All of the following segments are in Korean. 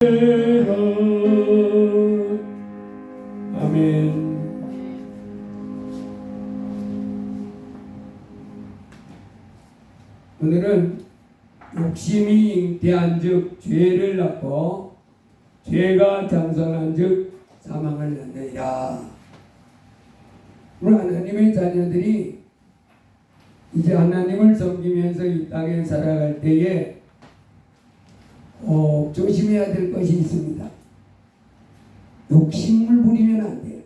아멘. 오늘은 욕심이 잉태한즉 죄를 낳고 죄가 장성한즉 사망을 낳느니라. 우리 하나님의 자녀들이 이제 하나님을 섬기면서 이 땅에 살아갈 때에 꼭 조심해야 될 것이 있습니다. 욕심을 부리면 안 돼요.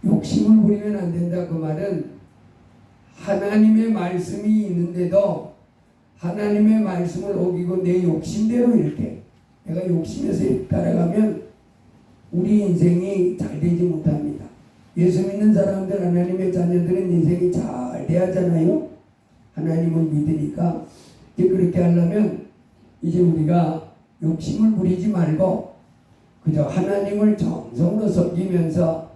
욕심을 부리면 안 된다. 그 말은 하나님의 말씀이 있는데도 하나님의 말씀을 어기고 내 욕심대로 이렇게 내가 욕심에서 따라가면 우리 인생이 잘 되지 못합니다. 예수 믿는 사람들, 하나님의 자녀들은 인생이 잘 돼야잖아요. 하나님을 믿으니까. 이제 그렇게 하려면 이제 우리가 욕심을 부리지 말고 그저 하나님을 정성으로 섬기면서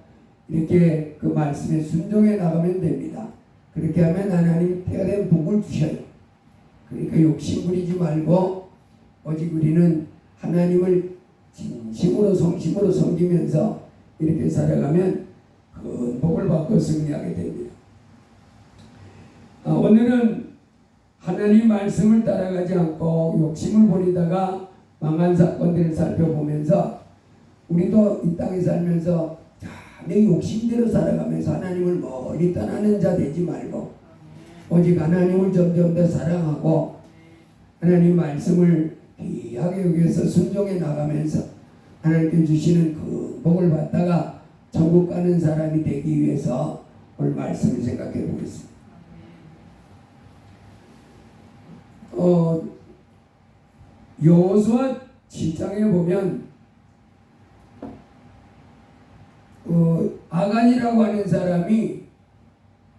이렇게 그 말씀에 순종해 나가면 됩니다. 그렇게 하면 하나님 태어난 복을 주셔요. 그러니까 욕심 부리지 말고 오직 우리는 하나님을 진심으로 성심으로 섬기면서 이렇게 살아가면 큰 복을 받고 승리하게 됩니다. 오늘은 하나님 말씀을 따라가지 않고 욕심을 부리다가 망한 사건들을 살펴보면서 우리도 이 땅에 살면서 내 욕심대로 살아가면서 하나님을 멀리 떠나는 자 되지 말고 오직 하나님을 점점 더 사랑하고 하나님 말씀을 귀하게 여기서 순종해 나가면서 하나님께 주시는 그 복을 받다가 천국 가는 사람이 되기 위해서 오늘 말씀을 생각해 보겠습니다. 여호수아 7장에 보면 아간이라고 하는 사람이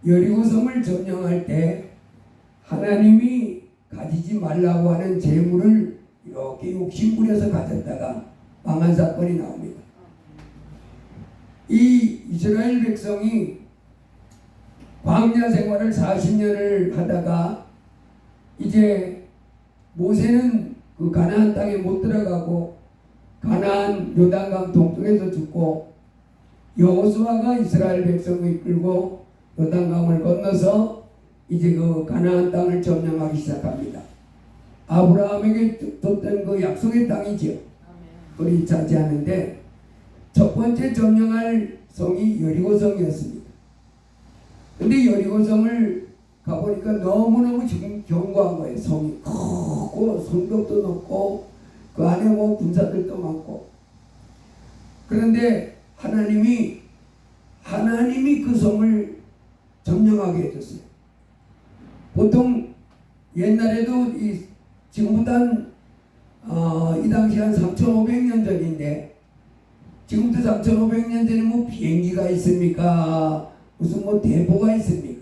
여리고성을 점령할 때 하나님이 가지지 말라고 하는 재물을 이렇게 욕심부려서 가졌다가 망한 사건이 나옵니다. 이 이스라엘 백성이 광야 생활을 40년을 하다가 이제 모세는 그 가나안 땅에 못 들어가고 가나안 요단강 동쪽에서 죽고 여호수아가 이스라엘 백성을 이끌고 요단강을 건너서 이제 그 가나안 땅을 점령하기 시작합니다. 아브라함에게 줬던 그 약속의 땅이지요. 그리 차지하는데 첫 번째 점령할 성이 여리고성이었습니다. 근데 여리고성을 가보니까 너무너무 지금 견고한 거예요. 성이 크고 성벽도 높고 그 안에 뭐 군사들도 많고. 그런데 하나님이 그 성을 점령하게 해줬어요. 보통 옛날에도 지금부터 이 당시 한 3,500년 전인데 지금부터 3,500년 전에 뭐 비행기가 있습니까? 무슨 뭐 대포가 있습니까?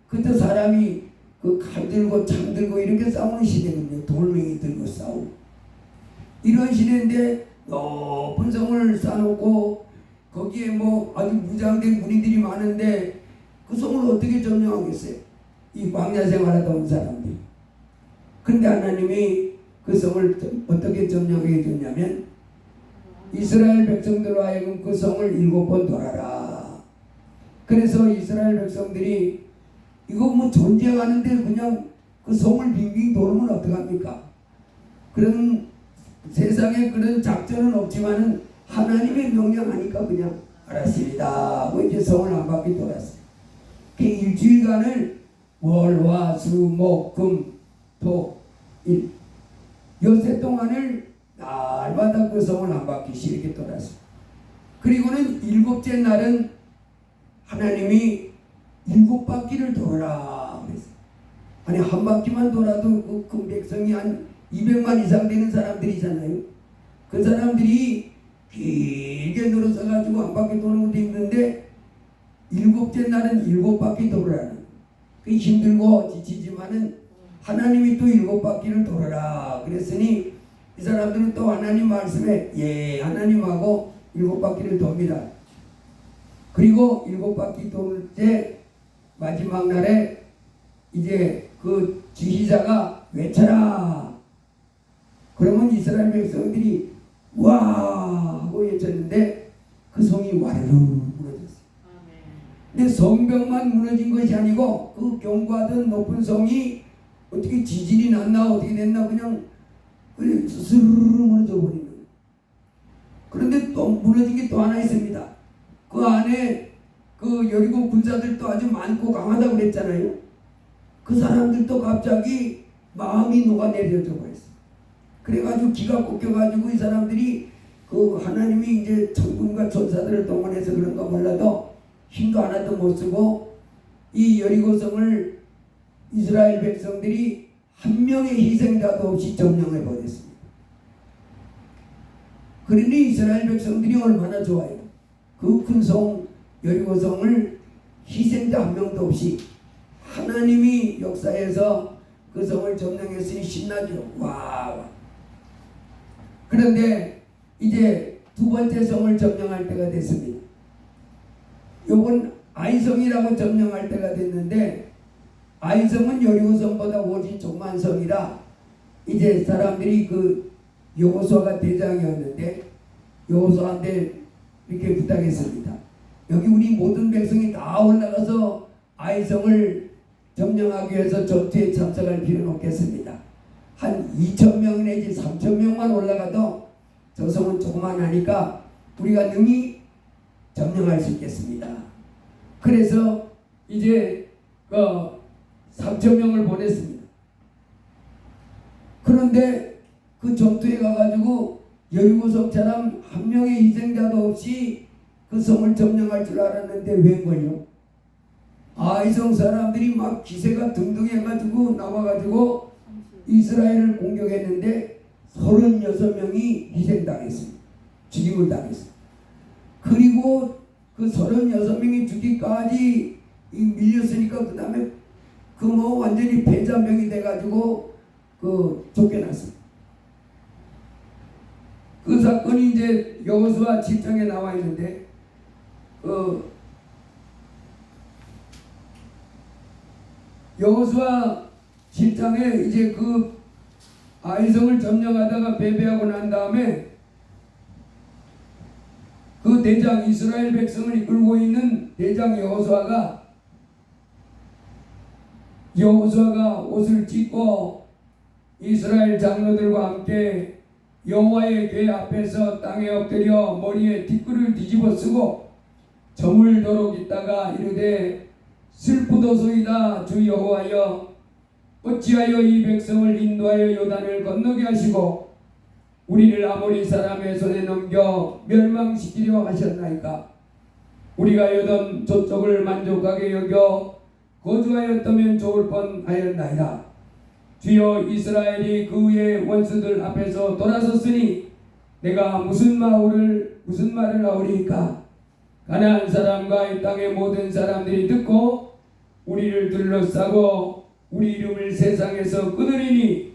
그때 사람이 그 칼 들고 창 들고 이렇게 싸우는 시대거든요. 돌멩이 들고 싸우고 이런 시대인데 높은 성을 쌓아놓고 거기에 뭐 아주 무장된 군인들이 많은데 그 성을 어떻게 점령하겠어요? 이 광야 생활하다 온 사람들이. 그런데 하나님이 그 성을 어떻게 점령해 줬냐면 이스라엘 백성들로 하여금 그 성을 7번 돌아라. 그래서 이스라엘 백성들이 이거 뭐 전쟁하는데 그냥 그 성을 빙빙 돌면 어떡합니까? 그런 세상에 그런 작전은 없지만은 하나님의 명령하니까 그냥 알았습니다 하고 이제 성을 한 바퀴 돌았어요. 그 일주일간을 월, 화, 수, 목, 금, 토, 일 엿새 동안을 날마다 그 성을 한 바퀴씩 이렇게 돌았어요. 그리고는 7째 날은 하나님이 7바퀴를 돌아라 그랬어요. 아니 한 바퀴만 돌아도 그 백성이 한 200만 이상 되는 사람들이잖아요. 그 사람들이 길게 늘어서 가지고 한 바퀴 도는 것도 힘든데 7째 날은 7바퀴 돌아라는. 그 힘들고 지치지만은 하나님이 또 7바퀴를 돌아라 그랬으니 이 사람들은 또 하나님 말씀에 예 하나님하고 7바퀴를 돕니다. 그리고 7바퀴 돌 때 마지막 날에 이제 그 지휘자가 외쳐라 그러면 이스라엘 백성들이 와 하고 외쳤는데 그 성이 와르르 무너졌어요. 근데 성벽만 무너진 것이 아니고 그 견고하던 높은 성이 어떻게 지진이 났나 어떻게 됐나 그냥 스르르 무너져 버리는 거예요. 그런데 또 무너진 게 또 하나 있습니다. 그 안에 그 여리고 군사들도 아주 많고 강하다고 그랬잖아요. 그 사람들도 갑자기 마음이 녹아내려져 버렸어요. 그래가지고 기가 꺾여가지고 이 사람들이 그 하나님이 이제 천군과 천사들을 동원해서 그런가 몰라도 힘도 하나도 못 쓰고 이 여리고성을 이스라엘 백성들이 한 명의 희생자도 없이 점령해 버렸습니다. 그러니 이스라엘 백성들이 얼마나 좋아요. 그 큰 성 여리고성을 희생자 한 명도 없이 하나님이 역사에서 그 성을 점령했으니 신나죠. 와. 그런데 이제 두 번째 성을 점령할 때가 됐습니다. 요번 아이성이라고 점령할 때가 됐는데 아이성은 여리고성보다 훨씬 조그만 성이라 이제 사람들이 그 여호수아가 대장이었는데 여호수아한테 이렇게 부탁했습니다. 여기 우리 모든 백성이 다 올라가서 아이성을 점령하기 위해서 전투에 참석할 필요는 없겠습니다. 한 2,000명 내지 3,000명만 올라가도 저 성은 조그만하니까 우리가 능히 점령할 수 있겠습니다. 그래서 이제 3,000명을 보냈습니다. 그런데 그 전투에 가가지고 여리고성처럼 한 명의 희생자도 없이 그 성을 점령할 줄 알았는데 웬걸요? 아이성 사람들이 막 기세가 등등해가지고 나와가지고 이스라엘을 공격했는데 36명이 희생당했습니다. 죽임을 당했습니다. 그리고 그 36명이 죽기까지 밀렸으니까 그 다음에 그 뭐 완전히 패자명이 돼가지고 쫓겨났습니다. 그 사건이 이제 여호수아 7장에 나와 있는데 여호수아 7장에 이제 그 아이성을 점령하다가 패배하고 난 다음에 그 대장 이스라엘 백성을 이끌고 있는 대장 여호수아가 옷을 찢고 이스라엘 장로들과 함께 여호와의 궤 앞에서 땅에 엎드려 머리에 티끌을 뒤집어 쓰고 저물도록 있다가 이르되 슬프도소이다 주 여호와여 어찌하여 이 백성을 인도하여 요단을 건너게 하시고 우리를 아모리 사람의 손에 넘겨 멸망시키려 하셨나이까. 우리가 여던 저쪽을 만족하게 여겨 거주하였다면 좋을 뻔하였나이다. 주여 이스라엘이 그의 원수들 앞에서 돌아섰으니 내가 무슨 말을 하오리까. 가나안 사람과 이 땅의 모든 사람들이 듣고 우리를 둘러싸고 우리 이름을 세상에서 끊으리니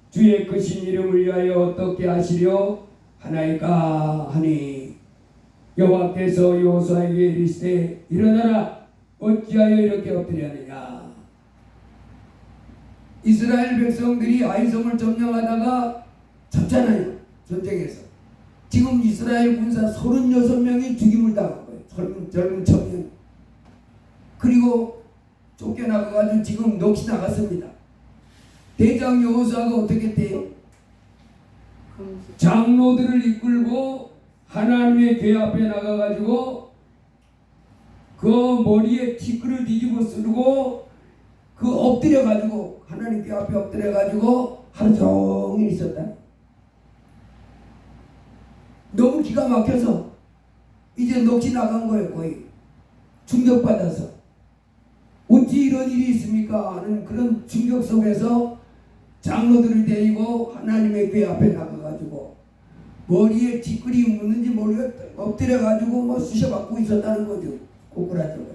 주의 크신 이름을 위하여 어떻게 하시려 하나이까 하니 여호와께서 여호수아에게 이르시되 일어나라 어찌하여 이렇게 엎드렸느냐. 이스라엘 백성들이 아이성을 점령하다가 졌잖아요. 전쟁에서. 지금 이스라엘 군사 36명이 죽임을 당한 거예요. 젊은 청년. 그리고 쫓겨나가가지고 지금 넋이 나갔습니다. 대장 여호수아가 어떻게 돼요? 장로들을 이끌고 하나님의 궤 앞에 나가가지고 그 머리에 티끌을 뒤집어 쓰고 엎드려가지고 하나님 궤 앞에 엎드려가지고 하루 종일 있었다. 너무 기가 막혀서 이제 넋이 나간 거예요. 거의 충격받아서 어찌 이런 일이 있습니까 하는 그런 충격 속에서 장로들을 데리고 하나님의 궤 앞에 나가가지고 머리에 티끌이 묻는지 모르겠다 엎드려가지고 뭐 쑤셔받고 있었다는 거죠. 꼬꾸라져요.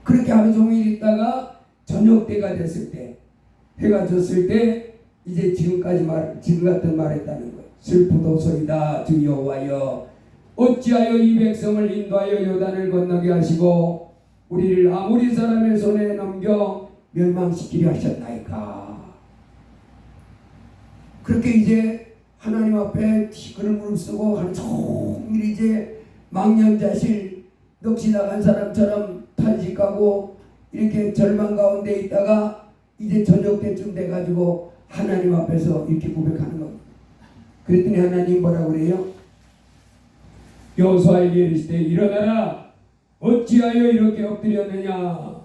그렇게 하루 종일 있다가 저녁 때가 됐을 때 해가 졌을 때 이제 지금 같은 말 했다는 거예요. 슬프도소이다 주 여호와여 어찌하여 이 백성을 인도하여 요단을 건너게 하시고 우리를 아모리 사람의 손에 넘겨 멸망시키려 하셨나이까. 그렇게 이제 하나님 앞에 티끌을 무릎 쓰고 하루 종일 이제 망연자실 넋이 나간 사람처럼 탄식하고 이렇게 절망 가운데 있다가 이제 저녁 때쯤 돼가지고 하나님 앞에서 이렇게 고백하는 겁니다. 그랬더니 하나님 뭐라고 그래요? 여호수아에게 이르시되 일어나라, 어찌하여 이렇게 엎드렸느냐.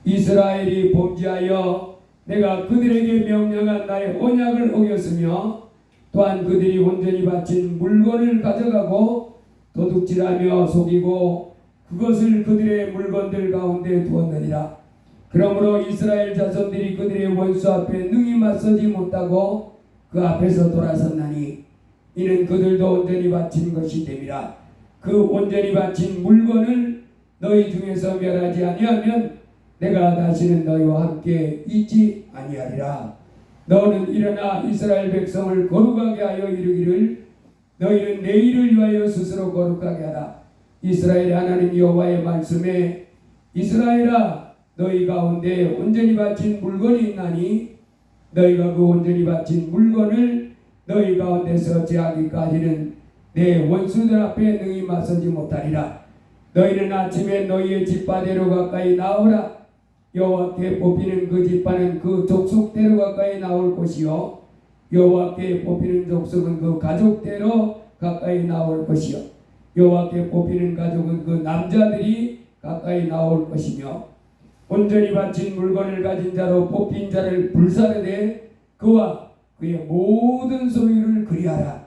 이스라엘이 범죄하여 내가 그들에게 명령한 나의 언약을 어겼으며 또한 그들이 온전히 바친 물건을 가져가고 도둑질하며 속이고 그것을 그들의 물건들 가운데 두었느니라. 그러므로 이스라엘 자손들이 그들의 원수 앞에 능히 맞서지 못하고 그 앞에서 돌아섰나니 이는 그들도 온전히 바친 것이 됨이라. 그 온전히 바친 물건을 너희 중에서 멸하지 아니하면 내가 다시는 너희와 함께 있지 아니하리라. 너는 일어나 이스라엘 백성을 거룩하게 하여 이르기를 너희는 내 일을 위하여 스스로 거룩하게 하라. 이스라엘 하나님 여호와의 말씀에 이스라엘아, 너희 가운데 온전히 바친 물건이 있나니 너희가 그 온전히 바친 물건을 너희 가운데서 제하기까지는 내 원수들 앞에 능히 맞서지 못하리라. 너희는 아침에 너희의 집바대로 가까이 나오라. 여호와께 뽑히는 그 집바는 그 족속대로 가까이 나올 것이요 여호와께 뽑히는 족속은 그 가족대로 가까이 나올 것이요 여호와께 뽑히는 가족은 그 남자들이 가까이 나올 것이며 온전히 바친 물건을 가진 자로 뽑힌 자를 불사르되 그와 그의 모든 소유를 그리하라.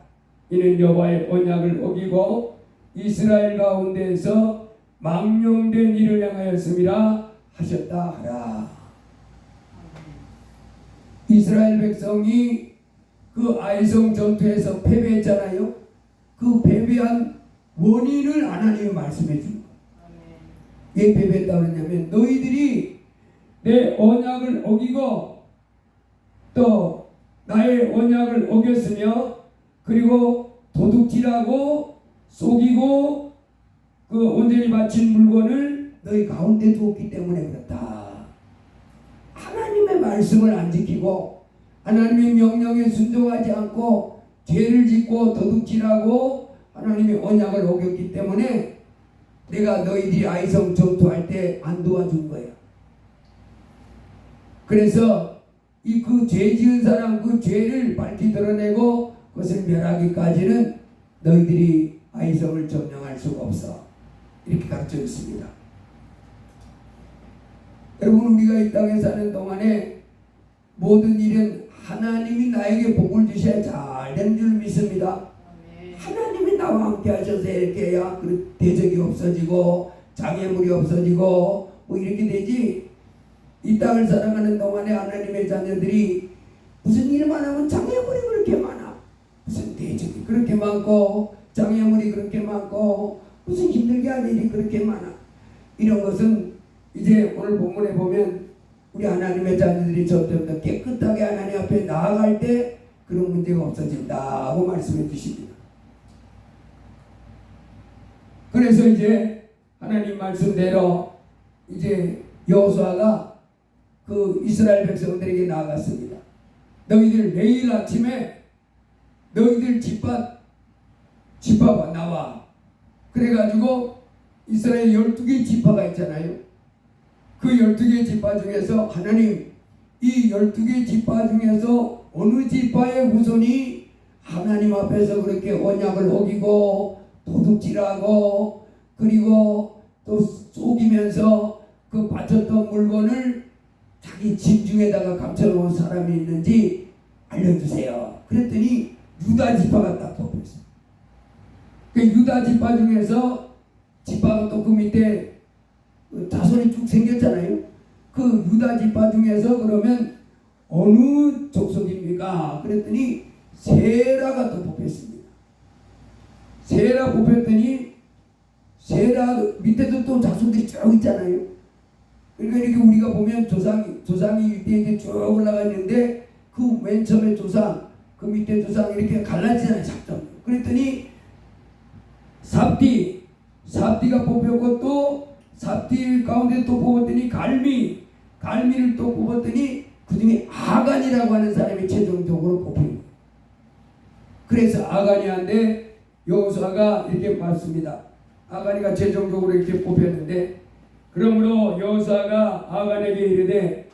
이는 여호와의 언약을 어기고 이스라엘 가운데에서 망령된 일을 행하였음이라 하셨다 하라. 이스라엘 백성이 그 아이성 전투에서 패배했잖아요. 그 패배한 원인을 하나님이 말씀해 준 거예요. 왜 패배했다고 그러냐면 너희들이 내 언약을 어기고 또 나의 언약을 어겼으며 그리고 도둑질하고 속이고 그 온전히 바친 물건을 너희 가운데 두었기 때문에 그렇다. 하나님의 말씀을 안 지키고 하나님의 명령에 순종하지 않고 죄를 짓고 도둑질하고 하나님의 언약을 어겼기 때문에 내가 너희들이 아이성 전투할 때 안 도와준 거야. 그래서 이 그 죄 지은 사람 그 죄를 밝히 드러내고 그것을 멸하기까지는 너희들이 아이성을 점령할 수가 없어. 이렇게 가르쳐 있습니다. 여러분, 우리가 이 땅에 사는 동안에 모든 일은 하나님이 나에게 복을 주셔야 잘 되는 줄 믿습니다. 하나님이 나와 함께 하셔서 이렇게 해야 대적이 없어지고 장애물이 없어지고 뭐 이렇게 되지. 이 땅을 살아가는 동안에 하나님의 자녀들이 무슨 일만 하면 장애물이 그렇게 많아. 무슨 대적이 그렇게 많고 장애물이 그렇게 많고 무슨 힘들게 할 일이 그렇게 많아. 이런 것은 이제 오늘 본문에 보면 우리 하나님의 자녀들이 점점 더 깨끗하게 하나님 앞에 나아갈 때 그런 문제가 없어진다고 말씀해 주십니다. 그래서 이제 하나님 말씀대로 이제 여호수아가 그 이스라엘 백성들에게 나아갔습니다. 너희들 내일 아침에 너희들 지파가 나와. 그래가지고 이스라엘 12개 지파가 있잖아요. 그 12개 지파 중에서 하나님, 이 12개 지파 중에서 어느 지파의 후손이 하나님 앞에서 그렇게 언약을 어기고 도둑질하고 그리고 또 속이면서 그 바쳤던 물건을 자기 집 중에다가 감춰놓은 사람이 있는지 알려주세요. 그랬더니 유다 지파가 딱 뽑혔어요. 그 유다 지파 중에서 지파가 또 그 밑에 자손이 쭉 생겼잖아요. 그 유다 지파 중에서 그러면 어느 족속입니까? 그랬더니 세라가 또 뽑혔습니다. 세라 뽑혔더니 세라 밑에도 또 자손들이 쭉 있잖아요. 그러니까 이렇게 우리가 보면 조상이 이렇게 쭉 올라가 있는데 그 맨 처음에 조상, 그 밑에 조상 이렇게 갈라지잖아요. 작전. 그랬더니 삽디가 뽑혔고 또 삽디 가운데 또 뽑았더니 갈미를 또 뽑았더니 그 중에 아간이라고 하는 사람이 최종적으로 뽑힌 거예요. 그래서 아간이한테 여호수아가 이렇게 말습니다. 아간이가 최종적으로 이렇게 뽑혔는데, 그러므로 여호수아가 아간에게 이르되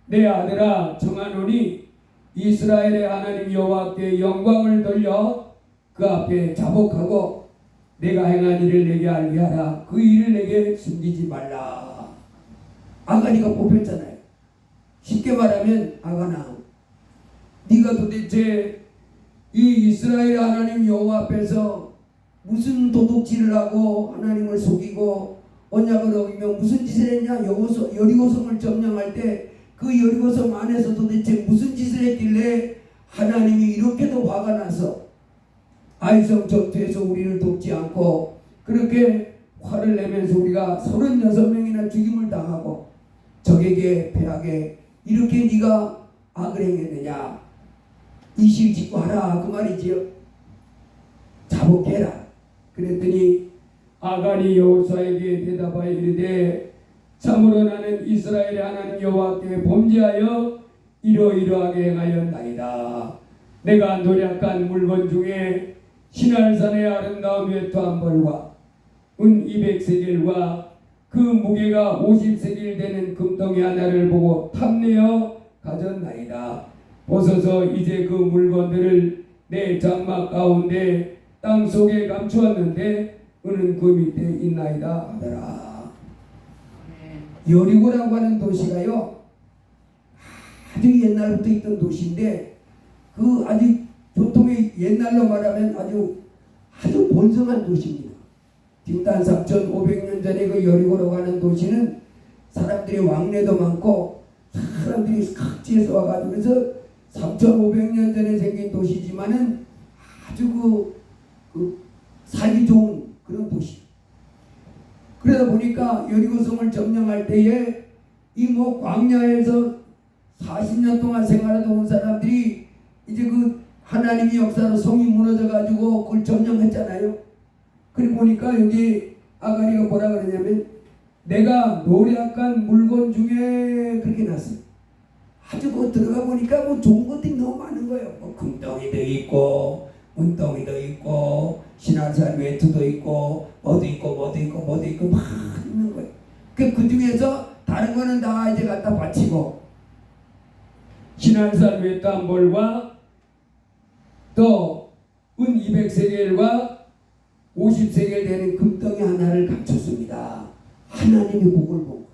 내 아들아 청하노니 이스라엘의 하나님 여호와께 영광을 돌려 그 앞에 자복하고 내가 행한 일을 내게 알게 하라. 그 일을 내게 숨기지 말라. 아간이가 뽑혔잖아요. 쉽게 말하면 아간아, 네가 도대체 이 이스라엘 하나님 여호와 앞에서 무슨 도둑질을 하고 하나님을 속이고 언약을 어기며 무슨 짓을 했냐? 여리고성을 점령할 때 그 여리고성 안에서 도대체 무슨 짓을 했길래 하나님이 이렇게도 화가 나서 아이성 전투에서 우리를 돕지 않고 그렇게 화를 내면서 우리가 36명이나 죽임을 당하고 적에게 패하게 이렇게 네가 악을 행했느냐? 이실 짓고 하라, 그 말이지요. 자복해라. 그랬더니 아간이 여호수아에게 대답하여 이르되 참으로 나는 이스라엘의 하나님 여호와께 범죄하여 이러이러하게 행하였나이다. 내가 노략한 물건 중에 시날산의 아름다운 외투 한 벌과 은 200세겔과 그 무게가 50세겔 되는 금덩이 하나를 보고 탐내어 가졌나이다. 보소서 이제 그 물건들을 내 장막 가운데 땅 속에 감추었는데 은은 그 밑에 있나이다 하더라. 여리고라고 하는 도시가요, 아주 옛날부터 있던 도시인데 그 아주 보통의 옛날로 말하면 아주 번성한 도시입니다. 지금 한 3,500년 전에 그 여리고라고 하는 도시는 사람들이 왕래도 많고 사람들이 각지에서 와가지고 그래서 3,500년 전에 생긴 도시지만은 아주 살기 좋은 그런 도시. 그러다 보니까 여리고성을 점령할 때에 이 광야에서 40년 동안 생활하다 온 사람들이 이제 그 하나님의 역사로 성이 무너져 가지고 그걸 점령했잖아요. 그리고 보니까 여기 아가리가 뭐라 그러냐면 내가 노략한 물건 중에 그렇게 났어요. 아주 들어가 보니까 좋은 것들이 너무 많은 거예요. 금덩이도 있고 은덩이도 있고 신한산 외투도 있고 뭐도 있고 막 있는 거예요. 그 중에서 다른 거는 다 이제 갖다 바치고 신한산 외투 한 벌과 또 은 200세겔과 50세겔 되는 금덩이 하나를 감췄습니다. 하나님이 복을 본 거예요.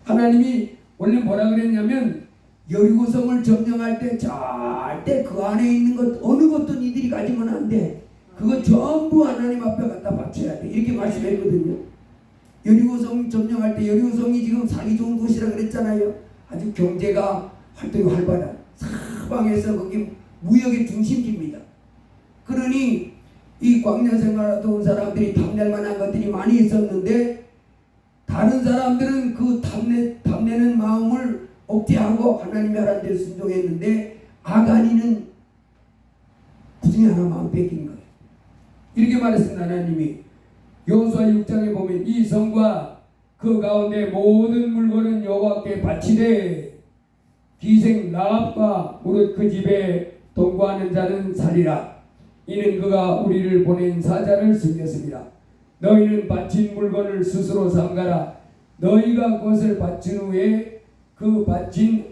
하나님이 원래 뭐라 그랬냐면 여리고성을 점령할 때 절대 그 안에 있는 것 어느 것도 니들이 가지면 안 돼. 그거 전부 하나님 앞에 갖다 바쳐야 돼. 이렇게 말씀했거든요. 여리고성 점령할 때 여리고성이 지금 살기 좋은 곳이라 그랬잖아요. 아주 경제가 활동이 활발한 사방에서 거기 무역의 중심지입니다. 그러니 이 광야 생활하다 온 사람들이 탐낼 만한 것들이 많이 있었는데 다른 사람들은 그 탐내는 마음을 억제하고 하나님의 하라는 대로 순종했는데 아간이는 그 중에 하나 마음 뺏긴 거예요. 이렇게 말했습니다. 하나님이 여호수아 6장에 보면 이 성과 그 가운데 모든 물건은 여호와께 바치되 기생 라합과 무릇 그 집에 동거하는 자는 살리라. 이는 그가 우리를 보낸 사자를 숨겼습니다. 너희는 바친 물건을 스스로 삼가라. 너희가 그것을 바친 후에 그 바친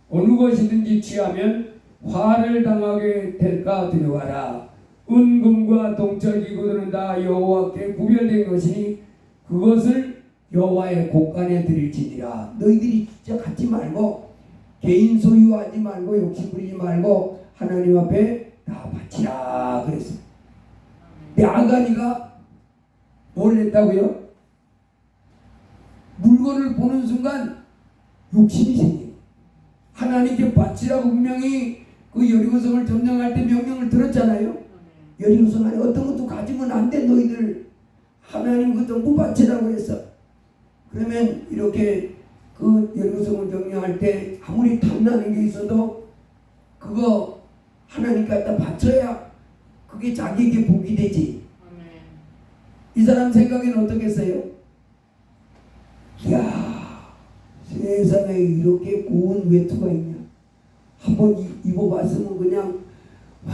어느 것이든지 취하면 화를 당하게 될까 두려워하라. 은금과 동철기구들은 다 여호와께 구별된 것이니 그것을 여호와의 곳간에 드릴지니라. 너희들이 진짜 갖지 말고 개인 소유하지 말고 욕심 부리지 말고 하나님 앞에 다 바치라 그랬어요. 근데 아간이가 뭘 했다고요? 물건을 보는 순간 욕심이 생겨요. 하나님께 바치라고 분명히 그 여리고성을 점령할 때 명령을 들었잖아요. 여리고성 안에 어떤 것도 가지면 안 돼. 너희들 하나님 그 전부 바치라고 했어. 그러면 이렇게 그 여리고성을 점령할 때 아무리 탐나는 게 있어도 그거 하나님 갖다 바쳐야 그게 자기에게 복이 되지. 이 사람 생각에는 어떻겠어요? 이야, 세상에 이렇게 고운 외투가 있냐. 한번 입어봤으면 그냥 와,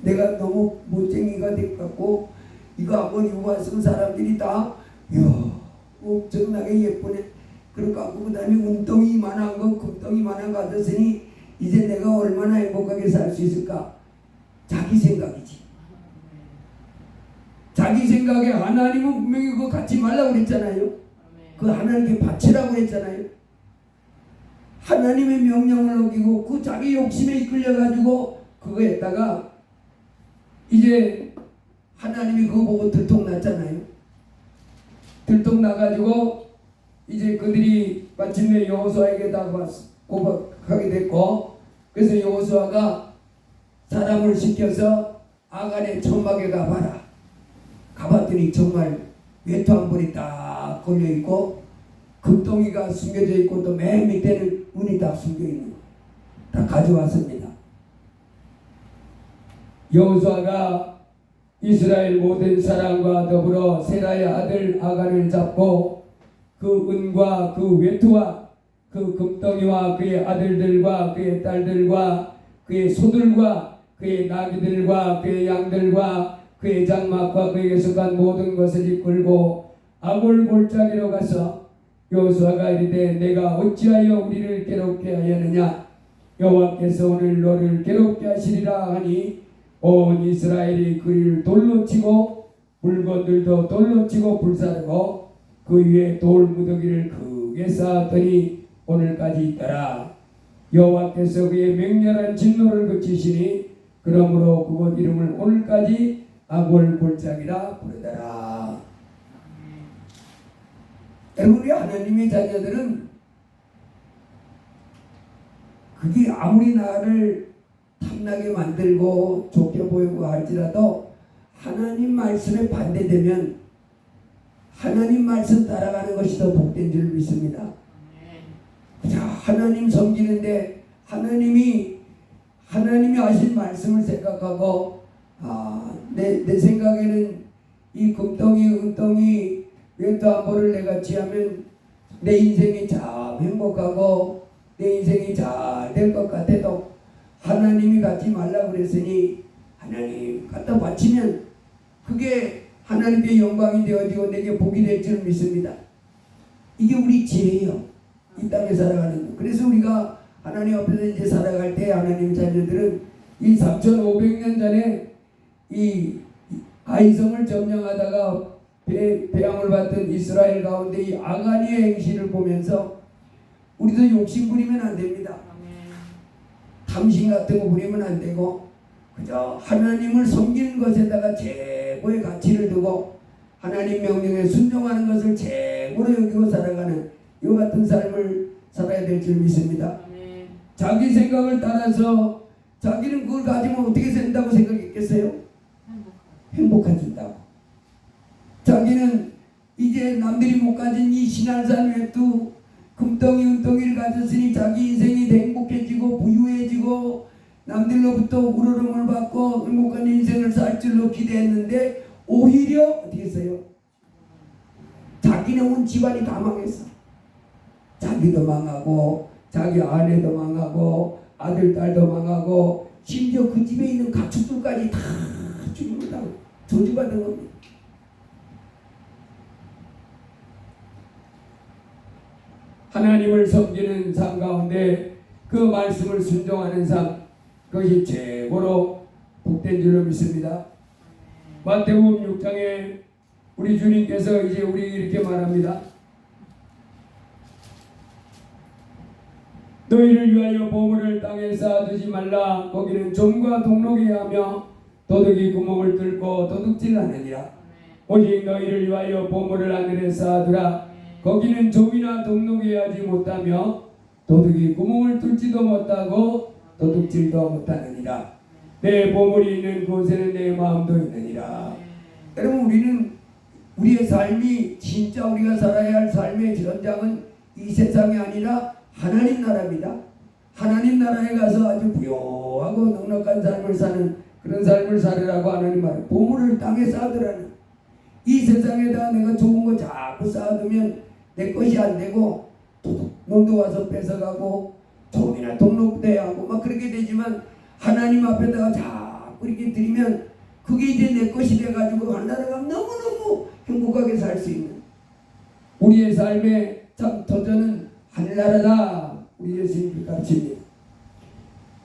내가 너무 못쟁이가 돼갖고 이거 한번 입어봤으면 사람들이 다 이야 엄청나게 예쁘네. 그러고 그 다음에 운동이만한 거 금덩이만한 거 가졌으니 이제 내가 얼마나 행복하게 살 수 있을까. 자기 생각이지. 자기 생각에 하나님은 분명히 그거 갖지 말라고 그랬잖아요. 그 하나님께 바치라고 했잖아요. 하나님의 명령을 어기고 그 자기 욕심에 이끌려가지고 그거 했다가 이제 하나님이 그거 보고 들통났잖아요. 들통나가지고 이제 그들이 마침내 여호수아에게 다 고백하게 됐고, 그래서 여호수아가 사람을 시켜서 아간의 천막에 가봐라. 가봤더니 정말 외투 한 벌이 딱 걸려있고 금덩이가 숨겨져 있고 또 맨 밑에는 은이 딱 숨겨있는 거 다 가져왔습니다. 여호수아가 이스라엘 모든 사람과 더불어 세라의 아들 아간을 잡고 그 은과 그 외투와 그 금덩이와 그의 아들들과 그의 딸들과 그의 소들과 그의 나귀들과 그의 양들과 그의 장막과 그에게 속한 모든 것을 이끌고 아골 골짜기로 가서 여호수아가 이르되 내가 어찌하여 우리를 괴롭게 하였느냐. 여호와께서 오늘 너를 괴롭게 하시리라 하니 온 이스라엘이 그를 돌로 치고 물건들도 돌로 치고 불사르고 그 위에 돌 무더기를 크게 쌓았더니 오늘까지 있더라. 여호와께서 그의 맹렬한 진노를 그치시니 그러므로 그곳 이름을 오늘까지 아골 골짜기라 부르더라. 여러분, 우리 하나님의 자녀들은 그게 아무리 나를 탐나게 만들고 좋게 보이고 할지라도 하나님 말씀에 반대되면 하나님 말씀 따라가는 것이 더 복된 줄 믿습니다. 자, 하나님 섬기는데 하나님이 하신 말씀을 생각하고 내 생각에는 이 금덩이 은덩이 외투 한 벌을 내가 취하면 내 인생이 참 행복하고 내 인생이 잘 될 것 같아도 하나님이 갖지 말라고 그랬으니 하나님 갖다 바치면 그게 하나님의 영광이 되어지고 내게 복이 될 줄 믿습니다. 이게 우리 지혜예요. 이 땅에 살아가는 거. 그래서 우리가 하나님 앞에서 이제 살아갈 때 하나님 자녀들은 이 3,500년 전에 이 아이성을 점령하다가 배양을 받던 이스라엘 가운데 이 아가니의 행실을 보면서 우리도 욕심 부리면 안 됩니다. 탐심 같은 거 부리면 안 되고 그저 하나님을 섬기는 것에다가 최고의 가치를 두고 하나님 명령에 순종하는 것을 최고로 여기고 살아가는 이 같은 삶을 살아야 될 줄 믿습니다. 자기 생각을 따라서 자기는 그걸 가지면 어떻게 된다고 생각했겠어요? 행복해진다고. 자기는 이제 남들이 못 가진 이 신한산 외투 금덩이 은덩이를 가졌으니 자기 인생이 행복해지고 부유해지고 남들로부터 우러름을 받고 행복한 인생을 살 줄로 기대했는데 오히려 어떻게 했어요? 자기네 온 집안이 다 망했어. 자기도 망하고 자기 아내도 망하고 아들 딸도 망하고 심지어 그 집에 있는 가축들까지 다 죽임을 당하고 저주받은 겁니다. 하나님을 섬기는 삶 가운데 그 말씀을 순종하는 삶, 그것이 최고로 복된 줄로 믿습니다. 마태복음 6장에 우리 주님께서 이제 우리 이렇게 말합니다. 너희를 위하여 보물을 땅에 쌓아두지 말라. 거기는 좀과 동록이 하며 도둑이 구멍을 뚫고 도둑질하느니라. 오직 너희를 위하여 보물을 하늘에 쌓아두라. 거기는 좀이나 동록이 하지 못하며 도둑이 구멍을 뚫지도 못하고 도둑질도 못하느니라. 내 보물이 있는 곳에는 내 마음도 있느니라. 여러분, 우리는 우리의 삶이 진짜 우리가 살아야 할 삶의 전장은 이 세상이 아니라 하나님 나라입니다. 하나님 나라에 가서 아주 부유하고 넉넉한 삶을 사는 그런 삶을 살으라고 하나님 말해요. 보물을 땅에 쌓아두라는. 이 세상에다 내가 좋은 거 자꾸 쌓아두면 내 것이 안 되고 도둑놈도 와서 뺏어가고 돈이나 등록대하고 막 그렇게 되지만 하나님 앞에다가 자꾸 이렇게 드리면 그게 이제 내 것이 돼가지고 하나님과 너무너무 행복하게 살 수 있는 우리의 삶의 참 도전은 하늘나라다. 우리 예수님이 가르칩니다.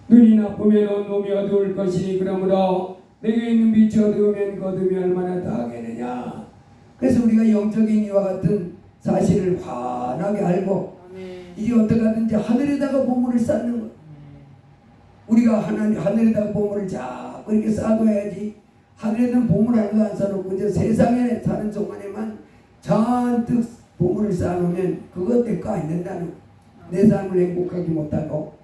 눈이 나쁘면 온몸이 어두울 것이니 그러므로 내게 있는 빛이 어두우면 거둠이 얼마나 다하겠느냐. 그래서 우리가 영적인 이와 같은 사실을 환하게 알고 이제 어떻게 하든지 하늘에다가 보물을 쌓는 것. 우리가 하늘에다가 보물을 자꾸 이렇게 쌓아둬야지. 하늘에는 보물 하나도 안 쌓아놓고 저 세상에 사는 동안에만 잔뜩 보물을 쌓아놓으면 그것 내 거 안 된다는 내 삶을 행복하게 못하고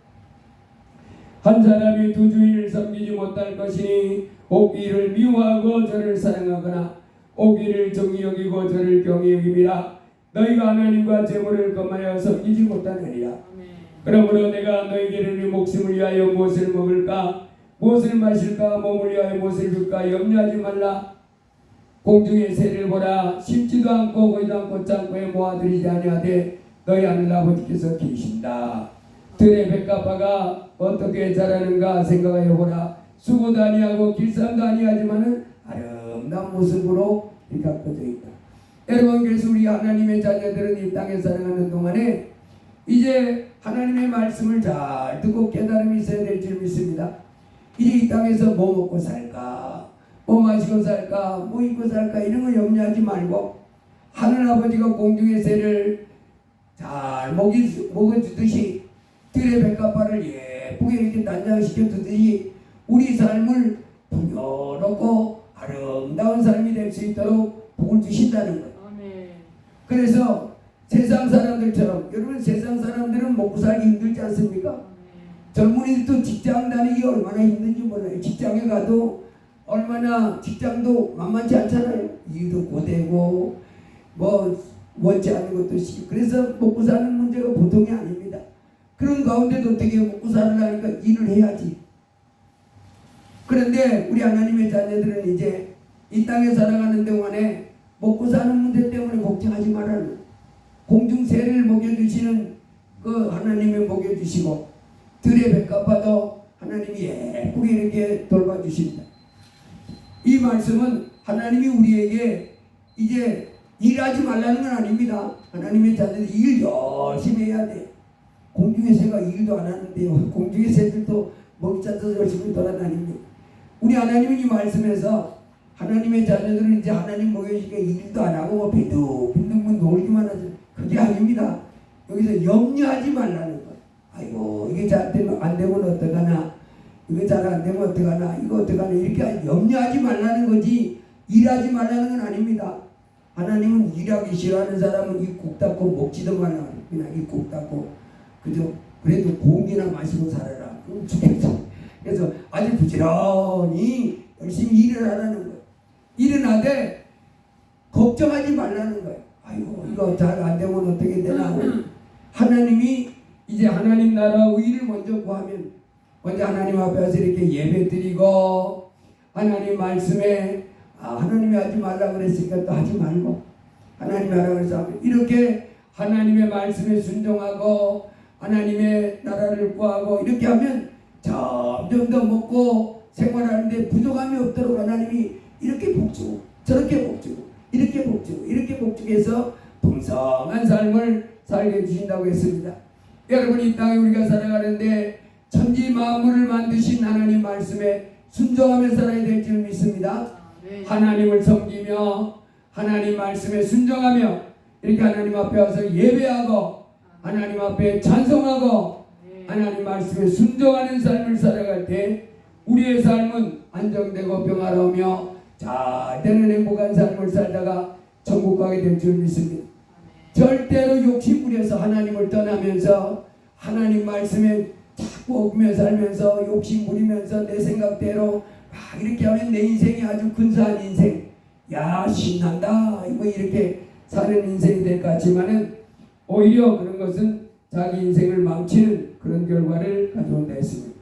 한 사람이 두 주인을 섬기지 못할 것이니 오기를 미워하고 저를 사랑하거나 오기를 정히 여기고 저를 경히 여김이라. 너희가 하나님과 재물을 검하여 섬기지 못하느니라. 그러므로 내가 너희에게 네 목숨을 위하여 무엇을 먹을까 무엇을 마실까 몸을 위하여 무엇을 줄까 염려하지 말라. 공중의 새를 보라. 심지도 않고 거기도 않고 창고에 모아들이지 아니하되 너희 하늘 아버지께서 계신다. 들의 백합화가 어떻게 자라는가 생각하여 보라. 수고도 아니하고 길쌈도 아니하지만은 아름다운 모습으로 이렇게 갖춰져 있다. 여러분, 그래서 우리 하나님의 자녀들은 이 땅에 살아가는 동안에 이제 하나님의 말씀을 잘 듣고 깨달음이 있어야 될 줄 믿습니다. 이제 이 땅에서 뭐 먹고 살까, 뭐 마시고 살까, 뭐 입고 살까 이런 거 염려하지 말고 하늘 아버지가 공중의 새를 잘 먹어주듯이 들의 백합화를 예쁘게 이렇게 난장시켜 두듯이 우리 삶을 풍요롭고 아름다운 삶이 될 수 있도록 복을 주신다는 거예요. 그래서 세상 사람들처럼, 여러분 세상 사람들은 먹고 살기 힘들지 않습니까? 젊은이들도 직장 다니기 얼마나 힘든지 몰라요. 직장에 가도 얼마나 직장도 만만치 않잖아요. 일도 고되고 뭐 원치 않는 것도 시키고. 그래서 먹고 사는 문제가 보통이 아닙니다. 그런 가운데도 어떻게 먹고 살으려니까 일을 해야지. 그런데 우리 하나님의 자녀들은 이제 이 땅에 살아가는 동안에 먹고 사는 문제 때문에 걱정하지 말아요. 공중 새를 먹여주시는 그 하나님이 먹여주시고 들의 백합화도 하나님이 예쁘게 이렇게 돌봐주십니다. 이 말씀은 하나님이 우리에게 이제 일하지 말라는 건 아닙니다. 하나님의 자녀들이 일 열심히 해야 돼요. 공중의 새가 일도 안 하는데요. 공중의 새들도 먹이 찾아서 열심히 돌아다닙니다. 우리 하나님은 이 말씀에서 하나님의 자녀들은 이제 하나님 먹여주니까 일도 안 하고 뭐 빈둥빈둥 놀기만 하죠. 그게 아닙니다. 여기서 염려하지 말라는 거. 아이고 이게 잘 되면 안 되면 어떡하나, 이거 잘 안 되면 어떡하나, 이거 어떡하나, 이렇게 염려하지 말라는 거지 일하지 말라는 건 아닙니다. 하나님은 일하기 싫어하는 사람은 입 국 닫고 먹지도 말라. 그냥 입 국 닫고 그죠? 그래도 공기나 마시고 살아라. 그럼 좋겠어. 그래서 아주 부지런히 열심히 일을 하라는 거예요. 일은 하되 걱정하지 말라는 거예요. 아이고 이거 잘 안 되면 어떻게 되나. 하나님이 이제 하나님 나라 의를 먼저 구하면, 먼저 하나님 앞에서 이렇게 예배 드리고 하나님 말씀에 하나님이 하지 말라 그랬으니까 또 하지 말고 하나님이 하라고 해서 이렇게 하나님의 말씀에 순종하고 하나님의 나라를 구하고 이렇게 하면 점점 더 먹고 생활하는데 부족함이 없도록 하나님이 이렇게 복주고 저렇게 복주고 이렇게 복주고 이렇게 복주해서 풍성한 삶을 살게 해주신다고 했습니다. 여러분, 이 땅에 우리가 살아가는데 천지 만물을 만드신 하나님 말씀에 순종하며 살아야 될 줄 믿습니다. 하나님을 섬기며 하나님 말씀에 순종하며 이렇게 하나님 앞에 와서 예배하고 하나님 앞에 찬송하고 하나님 말씀에 순종하는 삶을 살아갈 때 우리의 삶은 안정되고 평화로우며 잘 되는 행복한 삶을 살다가 천국 가게 될 줄 믿습니다. 절대로 욕심 부려서 하나님을 떠나면서 하나님 말씀에 자꾸 엎으며 살면서 욕심 부리면서 내 생각대로 막 이렇게 하면 내 인생이 아주 근사한 인생, 야 신난다 뭐 이렇게 사는 인생이 될 것 같지만은 오히려 그런 것은 자기 인생을 망치는 그런 결과를 가져온다 했습니다.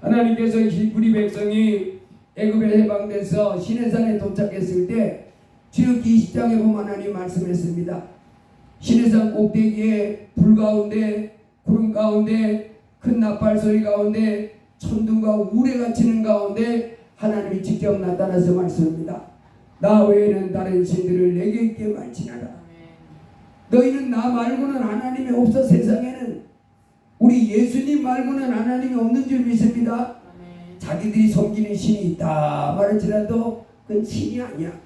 하나님께서 우리 백성이 애굽에 해방돼서 시내산에 도착했을 때 출애굽기 20장에 보면 하나님 말씀했습니다. 시내산 꼭대기에 불 가운데 구름 가운데 큰 나팔 소리 가운데 천둥과 우레가 치는 가운데 하나님이 직접 나타나서 말씀합니다. 나 외에는 다른 신들을 내게 있게 말지나라. 너희는 나 말고는 하나님이 없어. 세상에는 우리 예수님 말고는 하나님이 없는 줄 믿습니다. 자기들이 섬기는 신이 있다 말할지라도 그건 신이 아니야.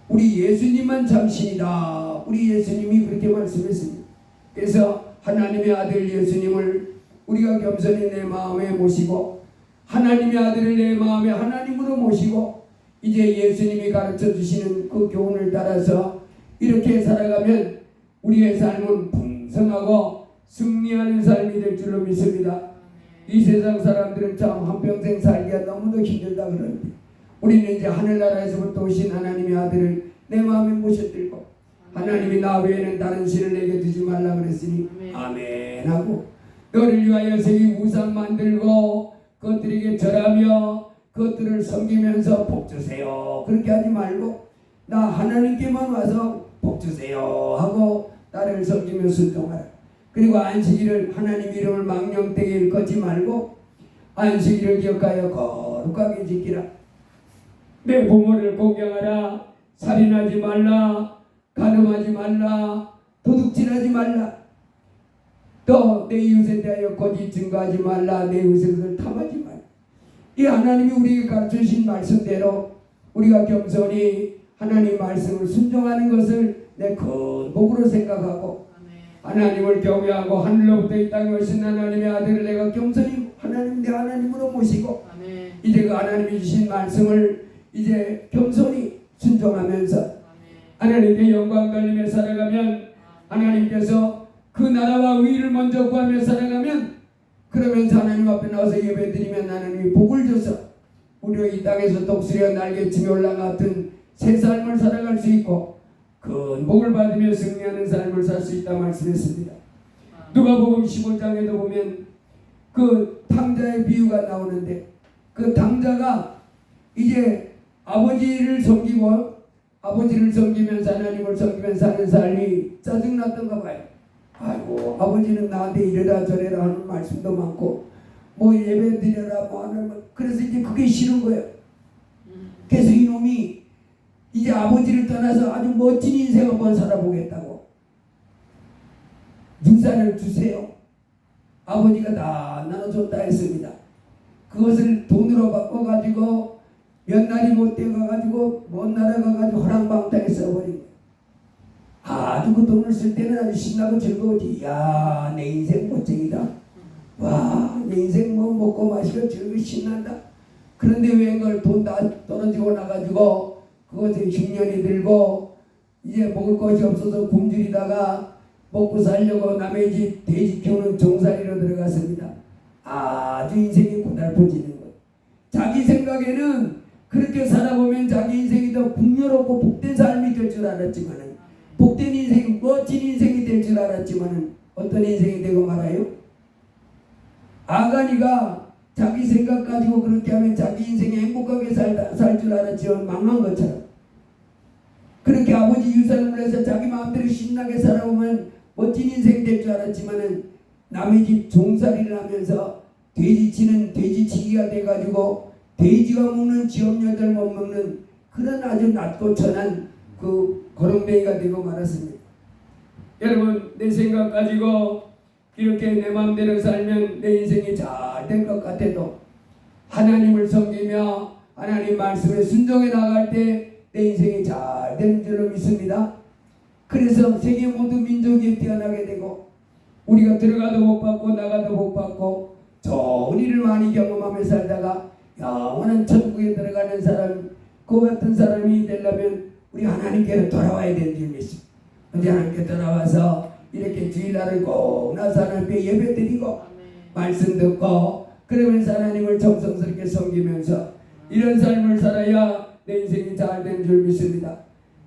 우리 예수님만 참 신이다. 우리 예수님이 그렇게 말씀했습니다. 그래서 하나님의 아들 예수님을 우리가 겸손히 내 마음에 모시고 하나님의 아들을 내 마음에 하나님으로 모시고 이제 예수님이 가르쳐 주시는 그 교훈을 따라서 이렇게 살아가면 우리의 삶은 풍성하고 승리하는 삶이 될 줄로 믿습니다. 이 세상 사람들은 참 한평생 살기가 너무도 힘들다 그러는데 우리는 이제 하늘나라에서부터 오신 하나님의 아들을 내 마음에 모셔들고 하나님이 나 외에는 다른 신을 내게 두지 말라 그랬으니 아멘 하고 너를 위하여 세계 우상 만들고 그것들에게 절하며 그것들을 섬기면서 복 주세요 그렇게 하지 말고 나 하나님께만 와서 복 주세요 하고 나를 섬기며 순종하라. 그리고 안식일을 하나님 이름을 망령되게 일컫지 말고 안식일을 기억하여 거룩하게 지키라. 내 부모를 공경하라. 살인하지 말라. 간음하지 말라. 도둑질하지 말라. 또 내 이웃에 대하여 거짓 증거하지 말라. 내 이웃의 것을 탐하지 말라. 이 하나님이 우리에게 가르쳐주신 말씀대로 우리가 겸손히 하나님 말씀을 순종하는 것을 내 큰 복으로 생각하고 하나님을 경외하고 하늘로부터 이 땅에 오신 하나님의 아들을 내가 겸손히 하나님 내 하나님으로 모시고 이제 그 하나님이 주신 말씀을 이제 겸손히 순종하면서 하나님께 영광 돌리며 살아가면 하나님께서 그 나라와 의를 먼저 구하며 살아가면 그러면서 하나님 앞에 나와서 예배드리면 하나님이 복을 줘서 우리가 이 땅에서 독수리와 날개치며 올라갔던 새 삶을 살아갈 수 있고 큰 복을 받으며 승리하는 삶을 살 수 있다 말씀했습니다. 누가복음 15장에도 보면 그 탕자의 비유가 나오는데 그 탕자가 이제 아버지를 섬기면서 하나님을 섬기면서 사는 삶이 짜증났던가 봐요. 아이고 아버지는 나한테 이래라 저래라 하는 말씀도 많고 뭐 예배 드려라 뭐 하는 그래서 이제 그게 싫은 거예요. 그래서 이놈이 이제 아버지를 떠나서 아주 멋진 인생 한번 살아보겠다고 유산을 주세요. 아버지가 다 나눠줬다 했습니다. 그것을 돈으로 바꿔가지고 몇 날이 못 돼가가지고 먼 나라 가가지고 허랑방탕에 써버린 거예요. 아주 그 돈을 쓸 때는 아주 신나고 즐거웠지. 야, 내 인생 멋쟁이다. 와, 내 인생 뭐 먹고 마시고 즐거워 신난다. 그런데 왜 그걸 돈 다 떨어지고 나가지고 그것에 흉년이 들고 이제 먹을 것이 없어서 굶주리다가 먹고 살려고 남의 집 돼지 키우는 종살이로 들어갔습니다. 아주 인생이 고달퍼지는 거예요. 자기 생각에는 그렇게 살아보면 자기 인생이 더 풍요롭고 복된 삶이 될 줄 알았지만은 복된 인생이 멋진 인생이 될 줄 알았지만은 어떤 인생이 되고 말아요? 아가니가 자기 생각 가지고 그렇게 하면 자기 인생에 행복하게 살 줄 알았지만 망한 것처럼 그렇게 아버지 유산을 해서 자기 마음대로 신나게 살아보면 멋진 인생이 될 줄 알았지만은 남의 집 종살이를 하면서 돼지치는 돼지치기가 돼가지고 돼지가 먹는 지업녀들 못 먹는 그런 아주 낮고 천한 그 거렁뱅이가 되고 말았습니다. 여러분 내 생각 가지고 이렇게 내 마음대로 살면 내 인생이 잘 될 것 같아도 하나님을 섬기며 하나님 말씀에 순종해 나갈 때 내 인생이 잘 되는 줄로 믿습니다. 그래서 세계 모든 민족이 태어나게 되고 우리가 들어가도 복 받고 나가도 복 받고 좋은 일을 많이 경험하며 살다가 영원한 천국에 들어가는 사람 그 같은 사람이 되려면 우리 하나님께로 돌아와야 되는 줄 믿습니다. 언제 하나님께 돌아와서 이렇게 주일날을 꼭 나서 하나님께 예배 드리고 말씀 듣고 그러면서 하나님을 정성스럽게 섬기면서 이런 삶을 살아야 내 인생이 잘 된 줄 믿습니다.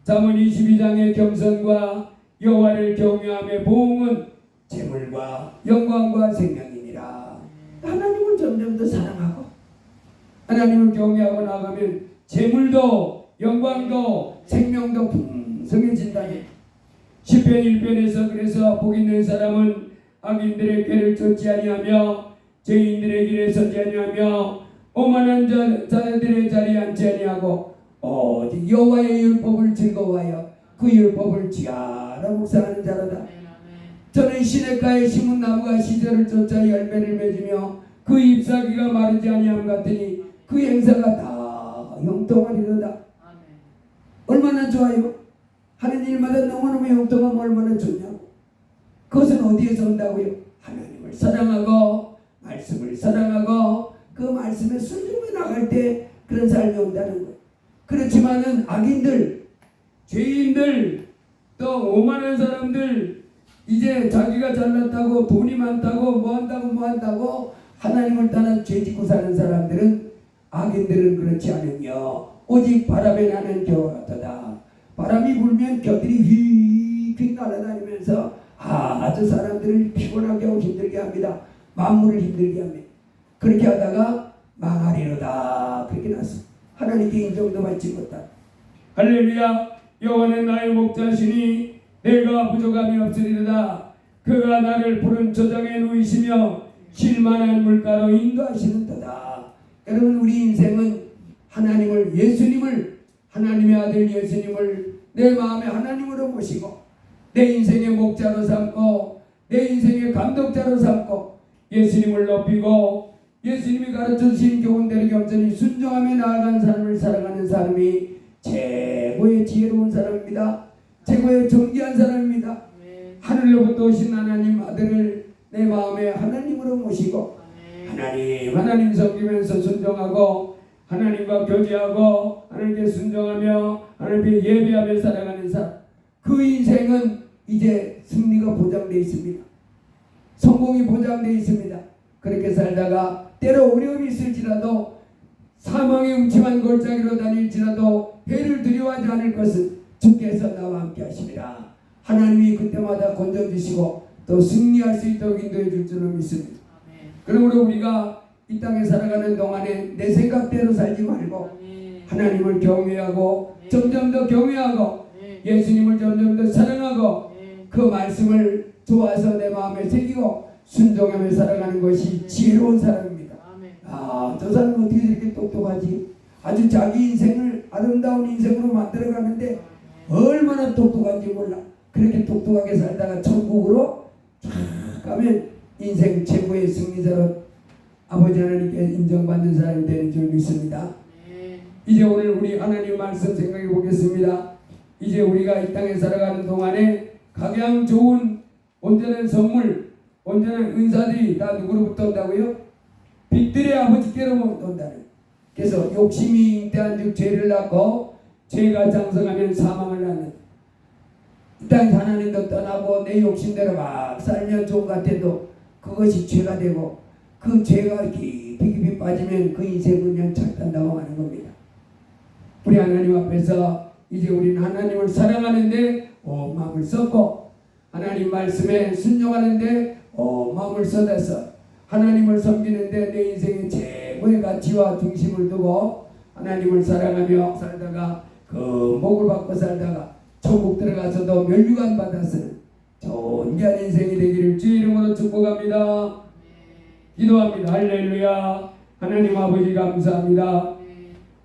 잠언 22장의 겸손과 여호와를 경외함의 보응은 재물과 영광과 생명이니라. 하나님을 점점 더 사랑하고 하나님을 경외하고 나가면 재물도 영광도 생명도 풍성해진다니. 시편 1편에서 그래서 복 있는 사람은 악인들의 꾀를 쫓지 아니하며 죄인들의 길에 서지 아니하며 오만한 자들의 자리에 앉지 아니하고 오직 여호와의 율법을 즐거워하여 그 율법을 지하라 묵상하는 자로다. 저는 시냇가에 심은 나무가 시절을 쫓아 열매를 맺으며 그 잎사귀가 마르지 아니함 같으니 그 행사가 다 형통하리로다. 얼마나 좋아요? 하는 일마다 너무너무 형통하면 얼마나 좋냐고. 그것은 어디에서 온다고요? 하나님을 사랑하고 말씀을 사랑하고 그 말씀에 순종해 나갈 때 그런 삶이 온다는 거예요. 그렇지만은 악인들, 죄인들, 또 오만한 사람들, 이제 자기가 잘났다고 돈이 많다고 뭐한다고 하나님을 떠나 죄짓고 사는 사람들은, 악인들은 그렇지 않으며 오직 바람에 나는 겨와 같도다. 바람이 불면 겨들이 휙휙 날아다니면서 아주 사람들을 피곤하게 하고 힘들게 합니다. 만물을 힘들게 합니다. 그렇게 하다가 망하리로다. 그렇게 났어. 하나님께 인정도 받지 못한다. 할렐루야. 여호와는 나의 목자시니 내가 부족함이 없으리로다. 그가 나를 푸른 저장에 누이시며 쉴만한 물가로 인도하시는도다. 여러분, 우리 인생은 하나님을, 예수님을, 하나님의 아들 예수님을 내 마음에 하나님으로 모시고 내 인생의 목자로 삼고 내 인생의 감독자로 삼고 예수님을 높이고 예수님이 가르쳐주신 교훈대로 겸손히 순종하며 나아간 삶을 살아가는 사람이 최고의 지혜로운 사람입니다. 최고의 정기한 사람입니다. 하늘로부터 오신 하나님 아들을 내 마음에 하나님으로 모시고 하나님 섬기면서 순종하고 하나님과 교제하고 하나님께 순종하며 하나님께 예배하며 살아가는 사람, 그 인생은 이제 승리가 보장되어 있습니다. 성공이 보장되어 있습니다. 그렇게 살다가 때로 어려움이 있을지라도 사망의 음침한 골짜기로 다닐지라도 해를 두려워하지 않을 것은 주께서 나와 함께 하십니다. 하나님이 그때마다 건져주시고 또 승리할 수 있도록 인도해 줄 줄을 믿습니다. 그러므로 우리가 이 땅에 살아가는 동안에 내 생각대로 살지 말고 하나님을 경외하고 점점 더 경외하고 예수님을 점점 더 사랑하고 그 말씀을 좋아서 내 마음에 새기고 순종하며 살아가는 것이 지혜로운 사람입니다. 저 사람은 어떻게 이렇게 똑똑하지? 아주 자기 인생을 아름다운 인생으로 만들어가는데 얼마나 똑똑한지 몰라. 그렇게 똑똑하게 살다가 천국으로 쫙 가면 인생 최고의 승리자로 아버지 하나님께 인정받는 사람이 되는 줄 믿습니다. 이제 오늘 우리 하나님 말씀 생각해 보겠습니다. 이제 우리가 이 땅에 살아가는 동안에 가장 좋은 온전한 선물, 온전한 은사들이 다 누구로부터 온다고요? 빛들의 아버지께로부터 온다는. 그래서 욕심이 잉태한 즉 죄를 낳고 죄가 장성하면 사망을 낳는. 이 땅에서 하나님도 떠나고 내 욕심대로 막 살면 좋은 것 같아도 그것이 죄가 되고 그 죄가 깊이 빠지면 그 인생은 연착된다고 하는 겁니다. 우리 하나님 앞에서 이제 우리는 하나님을 사랑하는데 마음을 쏟고 하나님 말씀에 순종하는데 마음을 쏟아서 하나님을 섬기는데 내 인생의 최고의 가치와 중심을 두고 하나님을 사랑하며 살다가 그 복을 받고 살다가 천국 들어가서도 멸류관 받았으는 존귀한 인생이 되기를 주의 이름으로 축복합니다. 기도합니다. 할렐루야. 하나님 아버지 감사합니다.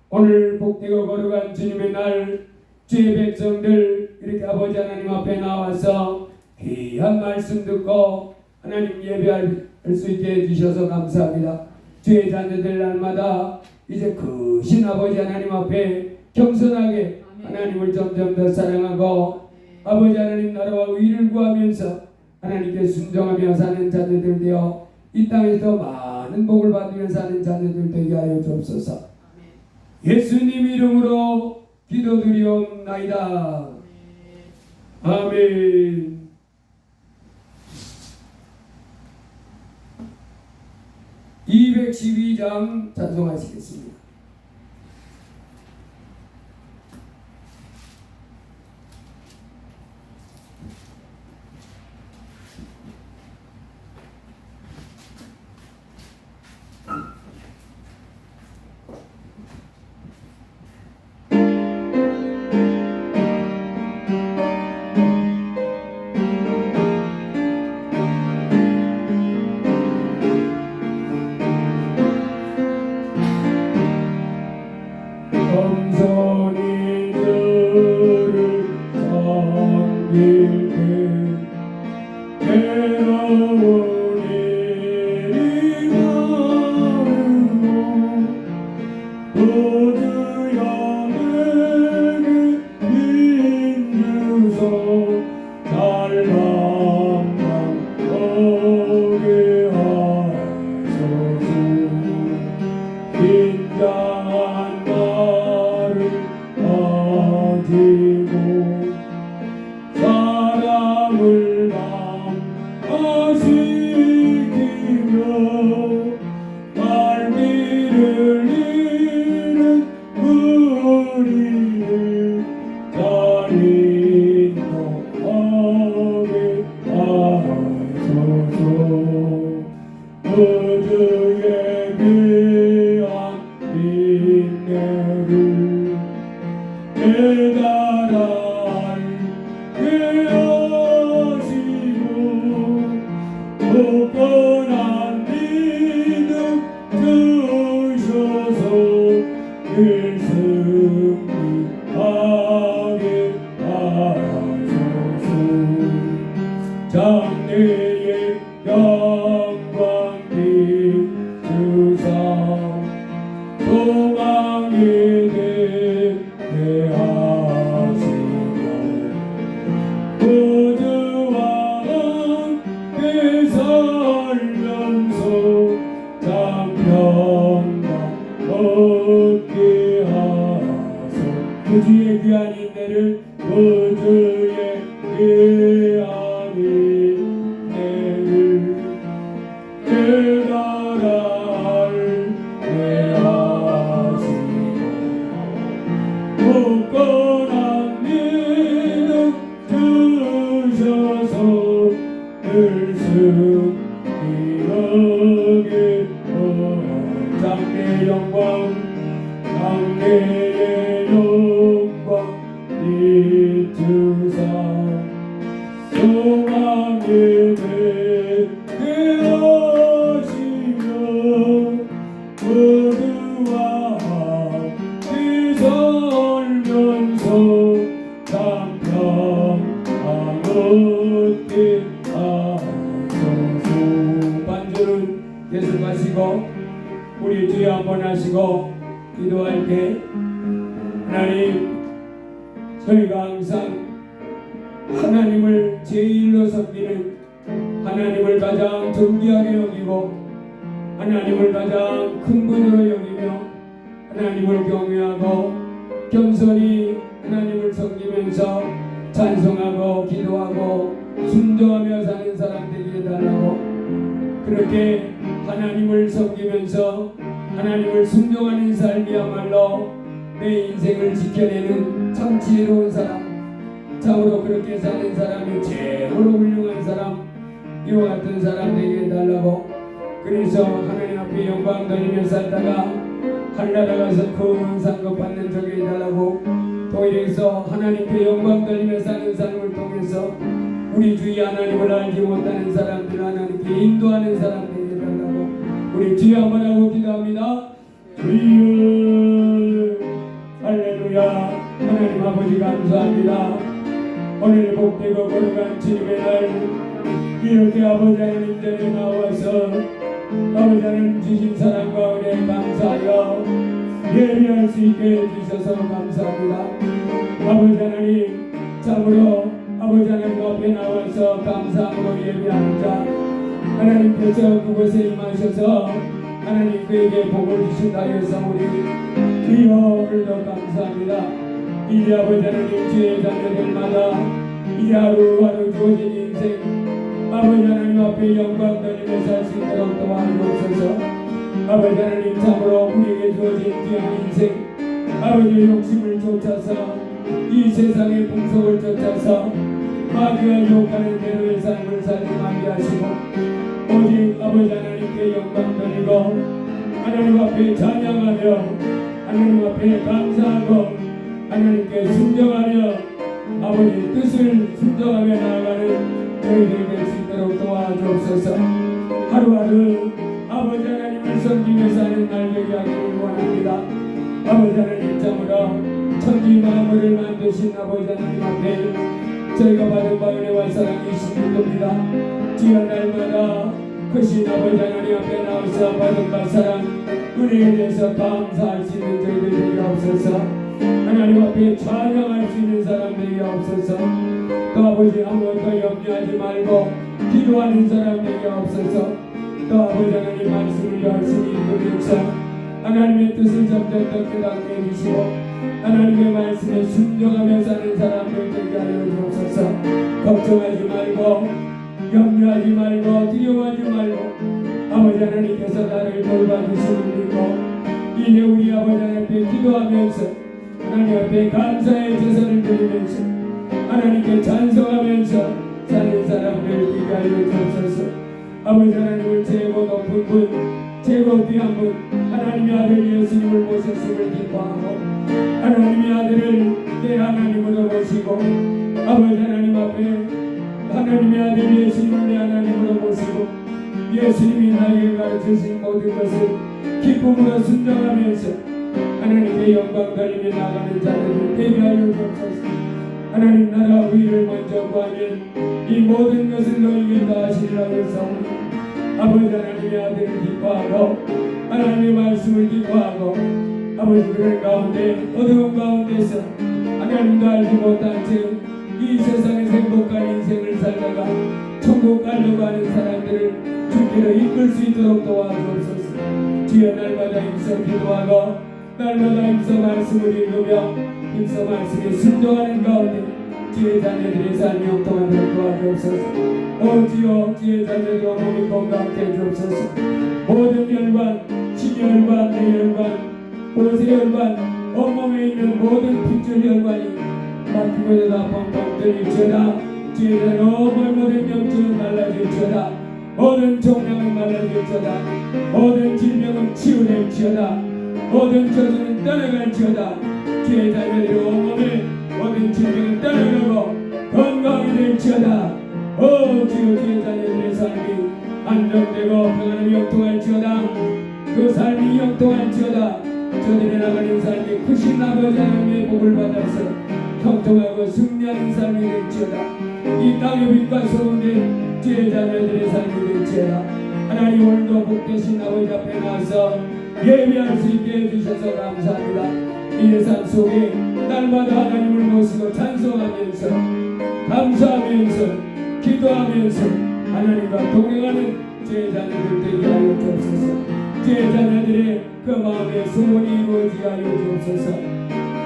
오늘 복되고 거룩한 주님의 날 주의 백성들 이렇게 아버지 하나님 앞에 나와서 귀한 말씀 듣고 하나님 예배할 수 있게 해주셔서 감사합니다. 주의 자녀들 날마다 이제 크신 아버지 하나님 앞에 겸손하게 하나님을 점점 더 사랑하고 아버지 하나님 나라와 의를 구하면서 하나님께 순종하며 사는 자녀들 되어 이 땅에서 많은 복을 받으며 사는 자녀들 되게 하여 주옵소서. 예수님 이름으로 기도드리옵나이다. 아멘. (212장) 찬송하시겠습니다. 겸손히 주를 섬길 때 괴로운 일이 많으고 모두 영에게 인주소 날 만나오게 하소서. 긴장한 나를 가지고 사랑을 강화시키며 갈비를 잃은 우리를 잘 인도하게 하소서. 우주의 귀한 인내를 깨달아 알게 하시고 굳건한 믿음 주셔서 늘 승리하게 하소서. 장래의 영광 비추사 소망이 되게 하시며 우주와 함께 살면서 참 평강 얻게 하소. 우주의 귀한 인내를 우주의 귀한 인내를 깨달아 알게 하시고 굳건한 믿음 주셔서 늘 승리하게 장래의 영광 장래의 영광 이주사 소망이 되게 하시며 모두와 함께 살면서 참 평강 얻게 하소서. 반주는 계속하시고 우리 주여 한번 하시고 기도할 때 하나님, 저희가 항상 하나님을 제일로 섬기는, 하나님을 가장 존귀하게 여기고 하나님을 가장 큰 분으로 여기며 하나님을 경외하고 겸손히 하나님을 섬기면서 찬송하고 기도하고 순종하며 사는 사람 되게 해달라고, 그렇게 하나님을 섬기면서 하나님을 순종하는 삶이야말로 내 인생을 지켜내는 참 지혜로운 사람, 참으로 그렇게 사는 사람이 최고로 훌륭한 사람, 이와 같은 사람 되게 해달라고. 그래서 하나님 앞에 영광 돌리며 살다가 하늘나라 가서 큰 상급 받는 적이 해달라고. 또 이래서 하나님께 영광 돌리며 사는 삶을 통해서 우리 주위 하나님을 알지 못하는 사람들 하나님께 인도하는 사람 되게 해달라고. 우리 주여 한번 하고 기도합니다. 주여 할렐루야. 하나님 아버지 감사합니다. 오늘 복되고 거룩한 주님의 날 이렇게 아버지 하나님 전에 나와서 아버지 하나님 주신 사랑과 은혜에 감사하여 예배할 수 있게 해주셔서 감사합니다. 아버지 하나님, 참으로 아버지 하나님 앞에 나와서 감사함으로 예배하는 자 하나님께서 그곳에 임하셔서 하나님 그에게 복을 주신다 해서 우리 주여 오늘도 감사합니다. 이제 아버지 하나님 주의 자녀들마다 이제 하루하루 주어진 인생 아버지 하나님 앞에 영광 돌리며 살 수 있도록 도와주옵소서. 아버지 하나님, 참으로 우리에게 주어진 귀한 인생 아버지의 욕심을 쫓아서 이 세상의 풍속을 쫓아서 마귀가 유혹하는 대로의 삶을 살지 말게 하시고 오직 아버지 하나님께 영광 돌리고 하나님 앞에 찬양하며 하나님 앞에 감사하고 하나님께 순종하며 아버지 뜻을 순종하며 나아가는 저희들 될 수 있도록 도와주옵소서. 하루하루 아버지 하나님을 섬기며 사는 날 되게 하기를 원합니다. 아버지 하나님, 감사함으로 천지 만물을 만드신 아버지 하나님 앞에 저희가 받은 바 은혜와 사랑이 있습니다. 주여 날마다 크신 아버지 하나님 앞에 나와서 받은 바 사랑 은혜에 대해서 감사할 수 있는 저희들 되게 없어서 하나님 앞에 찬양할 수 있는 사람 되게 없어서 또 아버지 아무것도 염려하지 말고 기도하는 사람 되게 없어서 또 아버지 하나님 말씀을 열심히 읽으면서 하나님의 뜻을 점점 더 깨닫게 해주시고 하나님의 말씀에 순종하며 사는 사람들 되게 하여 주옵소서. 걱정하지 말고 염려하지 말고 두려워하지 말고 아버지 하나님께서 나를 돌봐주시는 믿고 이제 우리 아버지 하나님 앞에 기도하면서 하나님 앞에 감사의 제사를 드리면서 하나님께 찬송하면서 사는 사람들 되게 하여 주옵소서. 아버지 하나님을 최고 높은 분 최고 귀한 분 하나님의 아들 예수님을 모셨음을 기뻐하고 하나님의 아들을 내 하나님으로 모시고 아버지 하나님 앞에 하나님의 아들 예수님을 내 하나님으로 모시고 예수님이 나에게 가르치신 모든 것을 기쁨으로 순종하면서 하나님의 영광 돌리며 나가는 자들을 되게 하여 주옵소서. 하나님 나라 위를 먼저 구하면 이 모든 것을 너희에게 더하시리라 하였사오니 아버지 하나님의 아들을 기뻐하고 하나님의 말씀을 기뻐하고 아버지 그런 가운데 어두운 가운데서 하나님도 알지 못한 채 이 세상에서 행복한 인생을 살다가 천국 가려고 하는 사람들을 주께로 이끌 수 있도록 도와주옵소서. 주여 날마다 힘써 기도하고 날마다 힘써 말씀을 읽으며 힘써 말씀에 순종하는 가운데 주의 자녀들의 삶이 형통하도록 도와주옵소서. 오 주여 주의 자녀들과 몸이 건강케 해주옵소서. 모든 혈관, 심혈관, 뇌혈관, 모세혈관, 온몸에 있는 모든 핏줄 혈관이 막히고 다 펑펑 들릴지어다. 주의 자녀 모든 염증은 말라질지어다. 모든 종양은 말라질지어다. 모든 질병은 치유될지어다. 모든 저주는 떠나갈지어다. 주의 자녀들의 온몸에 모든 질병은 떠나가고 건강이 될지어다. 오 주여 주의 자녀들의 삶이 안정되고 평안함이 형통할지어다. 그 삶이 형통할지어다. 저들이 나가는 삶이 크신 아버지 하나님의 복을 받아서 형통하고 승리하는 삶이 될지어다. 이 땅의 빛과 소금된 주의 자녀들의 삶이 될지어다. 하나님 오늘도 복되신 아버지 앞에 나와서 예배할 수 있게 해주셔서 감사합니다. 이 예산 속에 날마다 하나님을 모시고 찬송하면서 감사하면서 기도하면서 하나님과 동행하는 주의 자녀들 되게 하여 주옵소서. 주의 자녀들의 그 마음의 소원이 이루어지게 하여 주옵소서.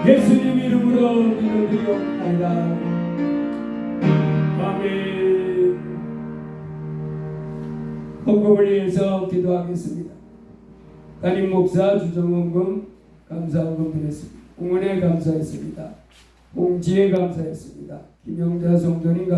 예수님 이름으로 기도드리옵나이다. 아멘. 헌금을 위해서 기도하겠습니다. 담임 목사 주정헌금 감사헌금 드렸습니다. 응원에 감사했습니다. 홍지에 감사했습니다. 김영자 성도님